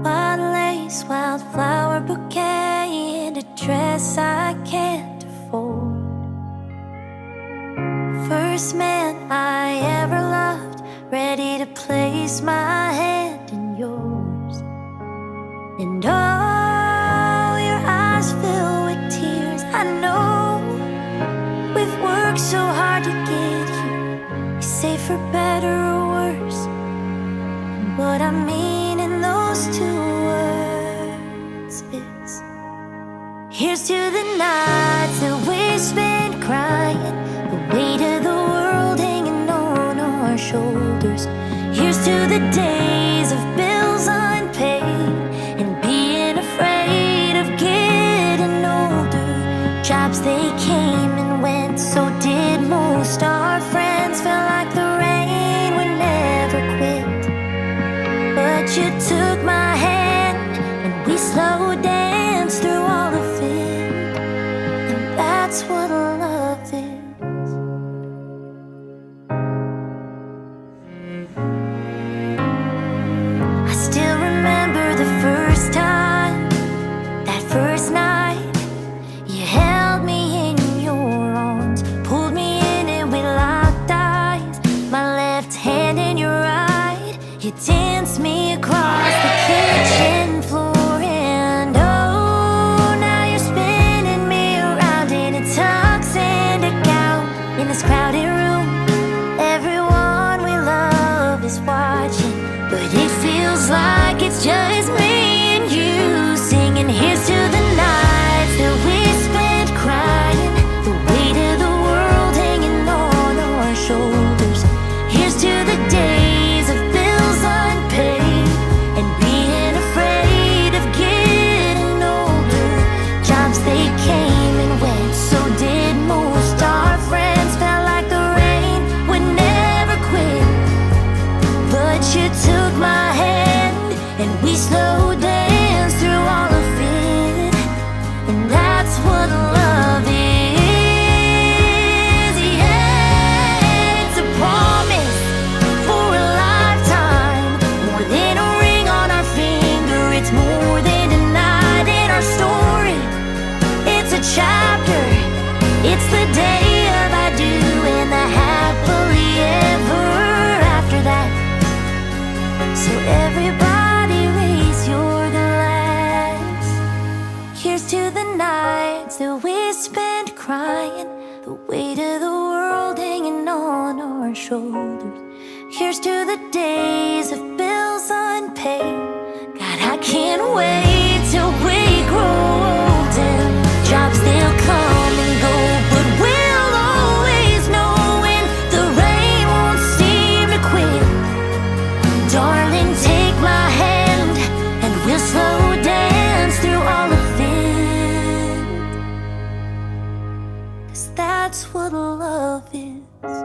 Wild lace, wildflower bouquet, and a dress I can't afford. First man I ever loved, ready to place my hand in yours. And oh, your eyes fill with tears. I know we've worked so hard to get here. You say for better or worse, and what I mean in those two words is, here's to the nights that we spent crying, the weight of the world hanging on our shoulders. Here's to the days of bills unpaid and being afraid of getting older. Jobs, they came and went, so did most. Our friends felt like the rain would never quit. But you took my hand and we slow danced through all of it. And that's what love is. I still remember the first time, that first night. You held me in your arms, pulled me in and we locked eyes. My left hand in your right, you danced me across the kitchen floor. And oh, now you're spinning me around in a tux and a gown. In this crowded room, everyone we love is watching, but it feels like it's just me and you singing. Here's to the nights that we spent crying, the weight of the world hanging on our shoulders. Here's to the days of bills unpaid and being afraid of getting older. Jobs, they came and went, so did most. Our friends felt like the rain would never quit. But you took my hand and we slow danced through all of it. And that's what love is. Yeah, it's a promise for a lifetime, more than a ring on our finger. It's more than a night in our story. It's a chapter, it's the day of I do and the happily ever after that. So everybody raise your glass. Here's to the nights that we spent crying, the weight of the world hanging on our shoulders. Here's to the days of bills unpaid. God, I can't wait till we grow old and jobs, they'll come and go, but we'll always know when the rain won't seem to quit. Darling, take my hand and we'll slow dance through all of it. 'Cause that's what love is.